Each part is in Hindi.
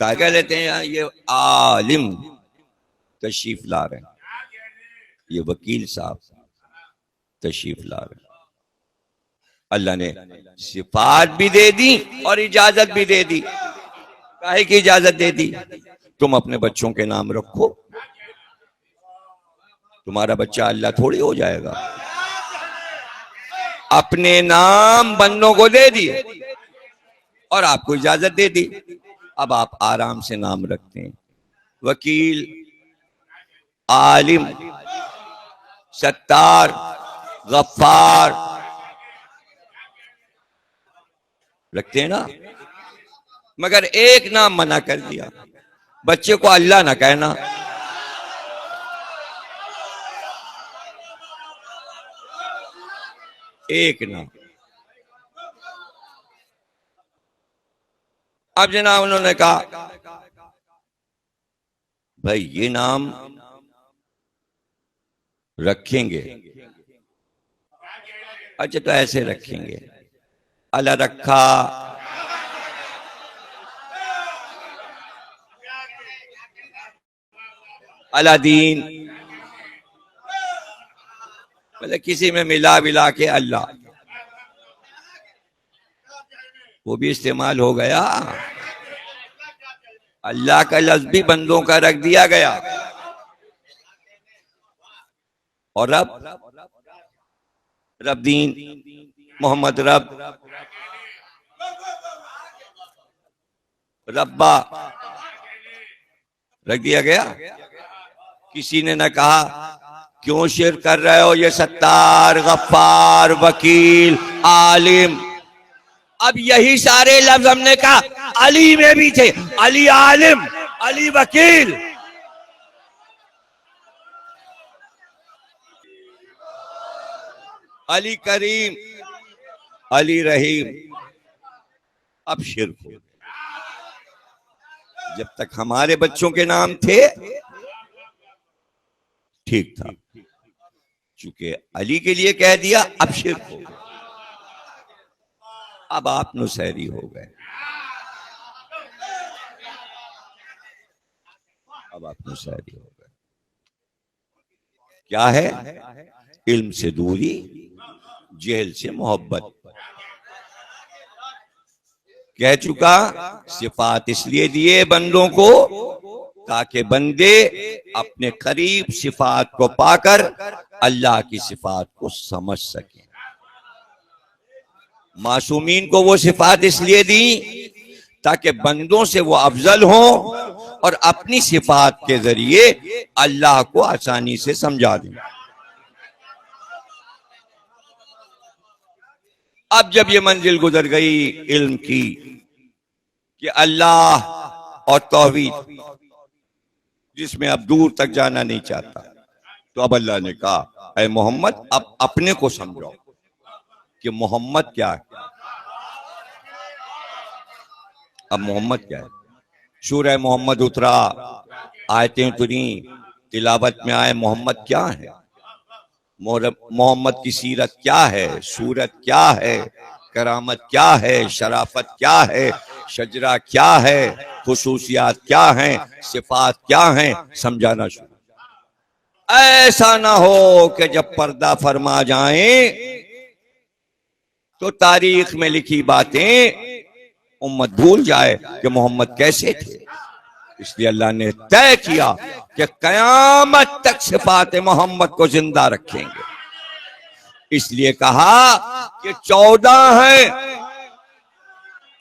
कह लेते हैं ये आलिम तशरीफ ला रहे हैं, ये वकील साहब तशरीफ ला रहे हैं। अल्लाह ने सिफात भी दे दी और इजाजत भी दे दी। काहे की इजाजत दे दी? तुम अपने बच्चों के नाम रखो, तुम्हारा बच्चा अल्लाह थोड़ी हो जाएगा। अपने नाम बंदों को दे दिए और आपको इजाजत दे दी। अब आप आराम से नाम रखते हैं, वकील, आलिम, सत्तार, गफ्फार रखते हैं ना। मगर एक नाम मना कर दिया, बच्चे को अल्लाह ना कहना। एक नाम। अब जनाब उन्होंने कहा भाई ये नाम रखेंगे, अच्छा तो ऐसे रखेंगे, अल्लाह रखा, अलादीन, मतलब किसी में मिला विला के अल्लाह, वो भी इस्तेमाल हो गया। अल्लाह का लफ्ज भी बंदों का रख दिया गया। और रब दीन, मोहम्मद रब, रब्बा रख दिया गया। किसी ने न कहा क्यों शिर्क कर रहे हो, ये सत्तार, गफ्फार, वकील, आलिम। अब यही सारे लफ्ज हमने कहा अली में भी थे, अली आलिम, अली वकील। अली करीम, अली रहीम। अब शिर्क हो गया। जब तक हमारे बच्चों के नाम थे ठीक था, चूंकि अली के लिए कह दिया अब शिर्क हो गया। अब आप नुसैरी हो गए, अब आप नुसैरी हो गए। क्या है? इल्म से दूरी, जेल से मोहब्बत। कह चुका, सिफात इसलिए दिए बंदों को ताकि बंदे अपने करीब सिफात को पाकर अल्लाह की सिफात को समझ सकें। मासूमीन को वो सिफात इसलिए दी ताकि बंदों से वो अफजल हो और अपनी सिफात के जरिए अल्लाह को आसानी से समझा दें। अब जब ये मंजिल गुजर गई इल्म की कि अल्लाह और तौहीद, जिसमें अब दूर तक जाना नहीं चाहता, तो अब अल्लाह ने कहा ऐ मोहम्मद अब अपने को समझाओ कि मोहम्मद क्या है। अब मोहम्मद क्या है? सूरह मोहम्मद उतरा, आयतें उतरी, तिलावत में आए मोहम्मद क्या है, मोहम्मद की सीरत क्या है, सूरत क्या है, करामत क्या है, शराफत क्या है, शजरा क्या है, खुसूसियात क्या हैं, सिफात क्या हैं, समझाना शुरू। ऐसा ना हो कि जब पर्दा फरमा जाएं तो तारीख में लिखी बातें उम्मत भूल जाए कि मोहम्मद कैसे थे। इसलिए अल्लाह ने तय किया कि कयामत तक सिफात मोहम्मद को जिंदा रखेंगे। इसलिए कहा कि 14 है,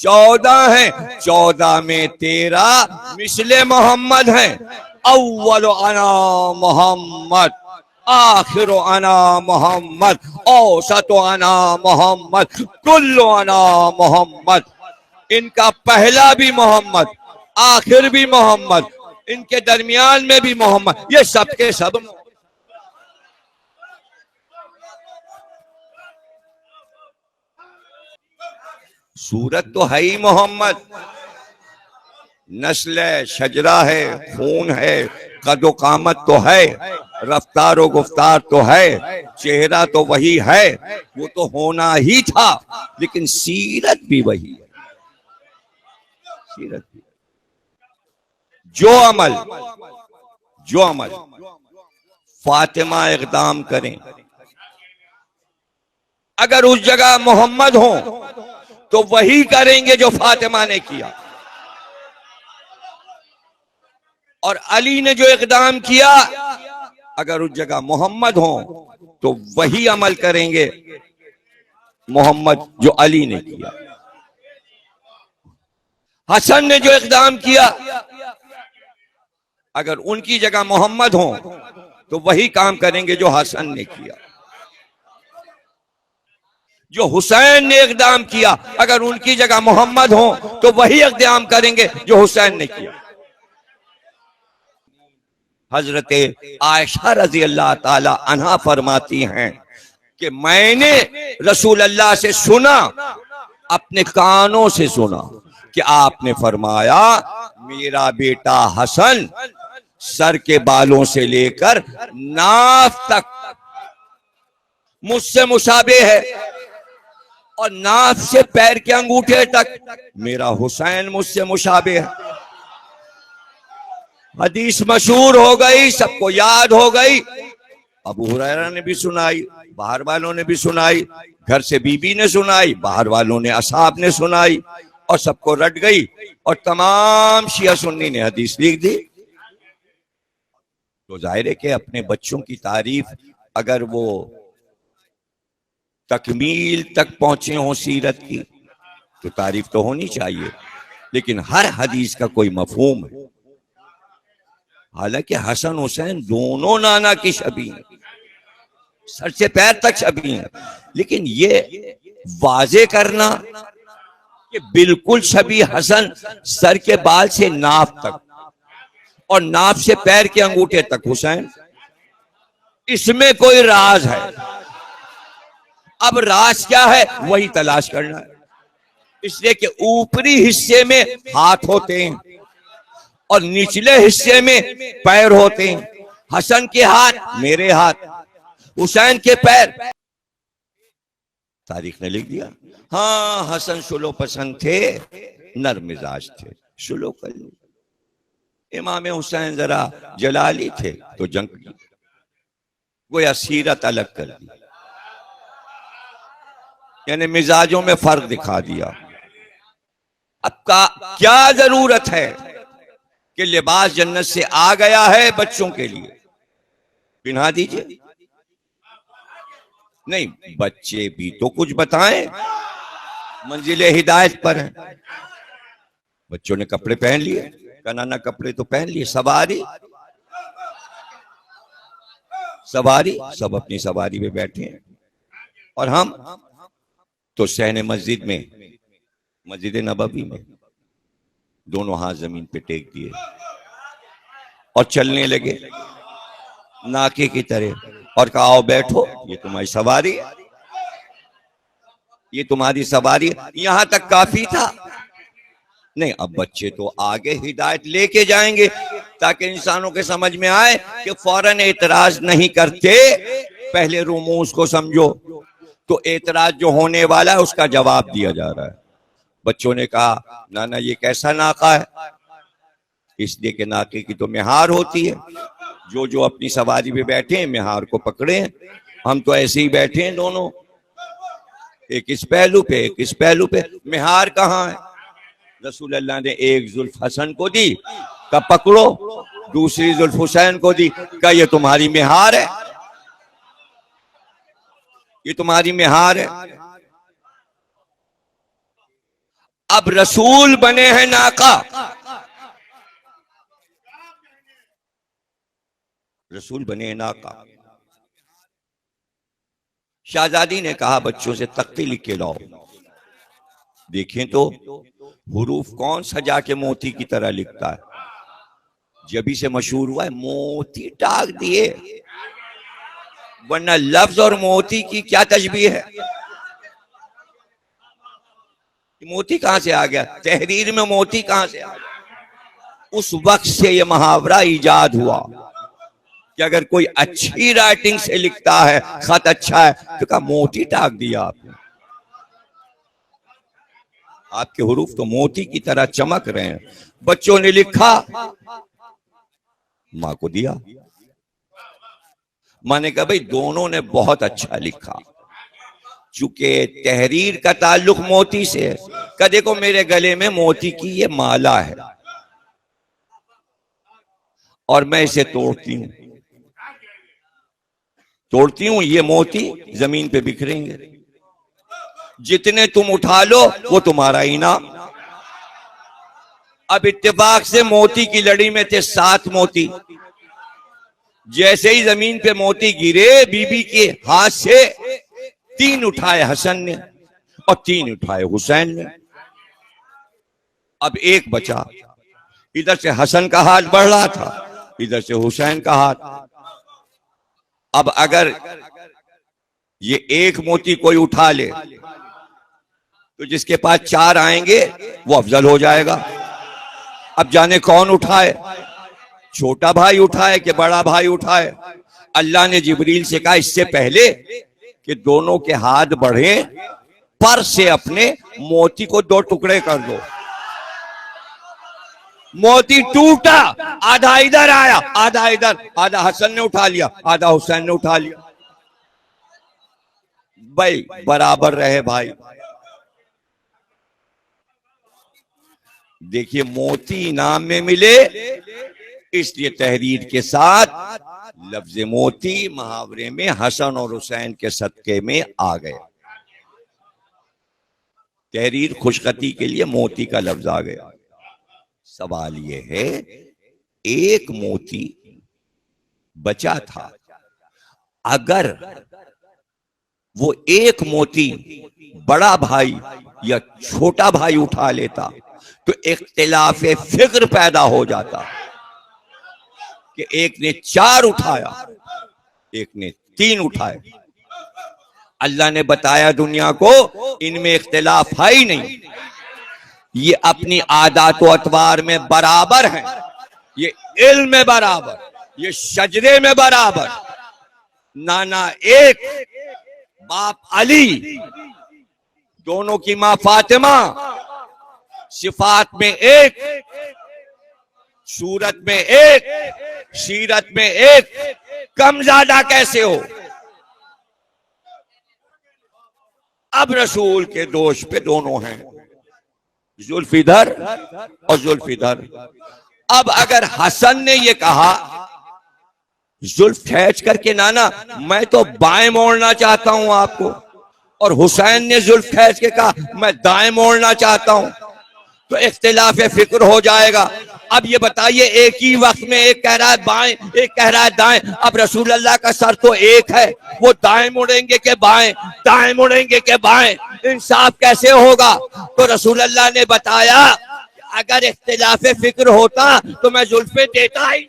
14 है, 14 में 13 मिसले मोहम्मद है। अव्वल अना मोहम्मद, आखिर अना मोहम्मद, औसत अना मोहम्मद, कुल्लु अना मोहम्मद। इनका पहला भी मोहम्मद, आखिर भी मोहम्मद, इनके दरमियान में भी मोहम्मद, ये सबके सब। सूरत तो है ही मोहम्मद, नस्ल है, शजरा है, खून है, कदो कामत तो है, रफ्तार व गुफ्तार तो है, चेहरा तो वही है, वो तो होना ही था, लेकिन सीरत भी वही है, सीरत भी। जो अमल फातिमा इक़दाम करें, अगर उस जगह मोहम्मद हो तो वही करेंगे जो फातिमा ने किया, और अली ने जो इक़दाम किया अगर उस जगह मोहम्मद हो तो वही अमल करेंगे मोहम्मद जो अली ने किया। हसन ने जो इक़दाम किया अगर उनकी जगह मोहम्मद हो तो वही काम करेंगे जो हसन ने किया। जो हुसैन ने इक़दाम किया अगर उनकी जगह मोहम्मद हो तो वही इक़दाम करेंगे जो हुसैन ने किया। हजरत आयशा रजी अल्लाह ताला अन्हा फरमाती हैं कि मैंने रसूल अल्लाह से सुना, अपने कानों से सुना कि आपने फरमाया मेरा बेटा हसन सर के बालों से लेकर नाफ तक मुझसे मुशाबे है, और नाफ से पैर के अंगूठे तक मेरा हुसैन मुझसे मुशाबे है। हदीस मशहूर हो गई, सबको याद हो गई। अबू हुरैरा ने भी सुनाई, बाहर वालों ने भी सुनाई, घर से बीबी ने सुनाई, बाहर वालों ने असहाब ने सुनाई, और सबको रट गई, और तमाम शिया सुन्नी ने हदीस लिख दी। तो जाहिर है कि अपने बच्चों की तारीफ अगर वो तकमील तक पहुंचे हों सीरत की तो तारीफ तो होनी चाहिए, लेकिन हर हदीस का कोई मफहूम है। हालांकि हसन हुसैन दोनों नाना की शबी हैं, सर से पैर तक शबी हैं, लेकिन ये वाजे करना कि बिल्कुल शबी हसन सर के बाल से नाफ तक और नाफ से पैर के अंगूठे तक हुसैन, इसमें कोई राज है। अब राज क्या है वही तलाश करना है। इसलिए कि ऊपरी हिस्से में हाथ होते हैं और निचले हिस्से में पैर होते हैं। हसन के हाथ मेरे हाथ, हुसैन के पैर। तारीख ने लिख दिया, हाँ हसन सुलो पसंद थे, नर मिजाज थे, सुलो कर ली। इमाम हुसैन जरा जलाली थे तो जंग की, गोया सीरत अलग कर दी, यानी मिजाजों में फर्क दिखा दिया। अब का क्या जरूरत है कि लिबास जन्नत से आ गया है बच्चों के लिए, पहना दीजिए। नहीं, बच्चे भी तो कुछ बताएं, मंजिले हिदायत पर हैं। बच्चों ने कपड़े पहन लिए, कनाना कपड़े तो पहन लिए, सवारी सवारी सब अपनी सवारी में बैठे हैं, और हम तो सहने मस्जिद में, मस्जिद नबवी में दोनों हाथ जमीन पे टेक दिए और चलने लगे नाके की तरह, और कहा आओ बैठो, ये तुम्हारी सवारी है, ये तुम्हारी सवारी है। यहां तक काफी था। नहीं, अब बच्चे तो आगे हिदायत लेके जाएंगे ताकि इंसानों के समझ में आए कि फौरन एतराज नहीं करते, पहले रुमूज को समझो। तो एतराज जो होने वाला है उसका जवाब दिया जा रहा है। बच्चों ने कहा नाना ये कैसा नाका है? इसलिए कि नाके की तो मेहार होती है, जो जो अपनी सवारी पे बैठे हैं मेहार को पकड़े हैं, हम तो ऐसे ही बैठे हैं दोनों, एक इस पहलू पे एक इस पहलू पे। मेहार कहाँ है? रसूल अल्लाह ने एक जुल्फ हसन को दी, का पकड़ो, दूसरी जुल्फ हुसैन को दी, का ये तुम्हारी मेहार है, ये तुम्हारी मेहार है। अब रसूल बने हैं नाका, रसूल बने हैं नाका। शाहजादी ने कहा बच्चों से तख्ती लिख के लाओ, देखें तो हुरूफ कौन सजा के मोती की तरह लिखता है। जबी से मशहूर हुआ है, मोती टाक दिए, वरना लफ्ज और मोती की क्या तशबीह है? मोती कहां से आ गया? तहरीर में मोती कहां से आ गया? उस वक्त से यह मुहावरा इजाद हुआ कि अगर कोई अच्छी राइटिंग से लिखता है, खत अच्छा है, तो कहा मोती टाक दिया आपने। आपके हुरूफ तो मोती की तरह चमक रहे हैं। बच्चों ने लिखा, माँ को दिया। माँ ने कहा भाई दोनों ने बहुत अच्छा लिखा। चूंकि तहरीर का ताल्लुक मोती से है, कहा देखो मेरे गले में मोती की ये माला है और मैं इसे तोड़ती हूं, ये मोती जमीन पे बिखरेंगे, जितने तुम उठा लो वो तुम्हारा इनाम। अब इत्तेफाक से मोती की लड़ी में थे 7 मोती। जैसे ही जमीन पे मोती गिरे, बीबी के हाथ से 3 उठाए हसन ने और 3 उठाए हुसैन ने। अब एक बचा। इधर से हसन का हाथ बढ़ रहा था, इधर से हुसैन का हाथ। अब अगर ये एक मोती कोई उठा ले तो जिसके पास 4 आएंगे वो अफजल हो जाएगा। अब जाने कौन उठाए, छोटा भाई उठाए कि बड़ा भाई उठाए। अल्लाह ने जिब्रील से कहा इससे पहले कि दोनों के हाथ बढ़े, पर से अपने मोती को 2 टुकड़े कर दो। मोती टूटा, आधा इधर आया आधा इधर, आधा हसन ने उठा लिया आधा हुसैन ने उठा लिया। भाई बराबर रहे भाई। देखिए मोती इनाम में मिले, इसलिए तहरीर के साथ लफ्ज मोती मुहावरे में हसन और हुसैन के सदके में आ गए। तहरीर खुशखती के लिए मोती का लफ्ज आ गया। सवाल यह है, एक मोती बचा था, अगर वो एक मोती बड़ा भाई या छोटा भाई उठा लेता तो इख्तिलाफे फिक्र पैदा हो जाता कि एक ने 4 उठाया एक ने 3 उठाए। अल्लाह ने बताया दुनिया को इनमें इख्तिलाफ है ही नहीं, ये अपनी आदात व अतवार में बराबर हैं, ये इल्म में बराबर, ये शजरे में बराबर। नाना एक, बाप अली, दोनों की मां फातिमा, सिफात में एक, सूरत में एक, सीरत में एक, कम ज्यादा कैसे हो। अब रसूल के दोष पे दोनों हैं, जुल्फ इधर और जुल्फ इधर। अब अगर हसन ने ये कहा जुल्फ खींच करके, नाना मैं तो बाएं मोड़ना चाहता हूं आपको, और हुसैन ने जुल्फ खींच के कहा मैं दाएं मोड़ना चाहता हूं, तो इख्तिलाफ फिक्र हो जाएगा। अब ये बताइए, एक ही वक्त में एक कह रहा है बाएं एक कह रहा है दाएं, अब रसूल अल्लाह का सर तो एक है, वो दाएं मुड़ेंगे के बाएं, दाएं मुड़ेंगे के बाएं, इंसाफ कैसे होगा। तो रसूल अल्लाह ने बताया अगर इख्तिलाफ फिक्र होता तो मैं जुल्फे देता ही।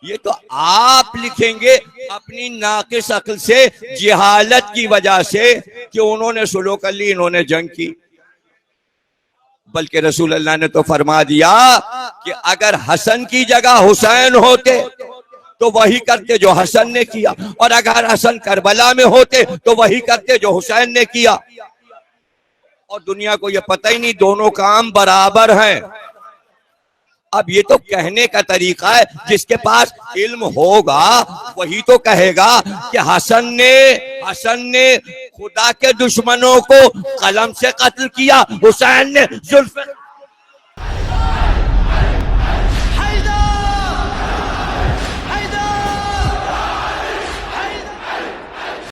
ये तो आप लिखेंगे अपनी नाकिस अक्ल से, जिहालत की वजह से कि उन्होंने सुलह कर ली, इन्होंने जंग की। बल्कि रसूल अल्लाह ने तो फरमा दिया कि अगर हसन की जगह हुसैन होते तो वही करते जो हसन ने किया, और अगर हसन करबला में होते तो वही करते जो हुसैन ने किया। और दुनिया को यह पता ही नहीं दोनों काम बराबर हैं। अब ये तो कहने का तरीका है, जिसके पास इल्म होगा वही तो कहेगा कि हसन ने खुदा के दुश्मनों को कलम से कत्ल किया, हुसैन ने जुल्फ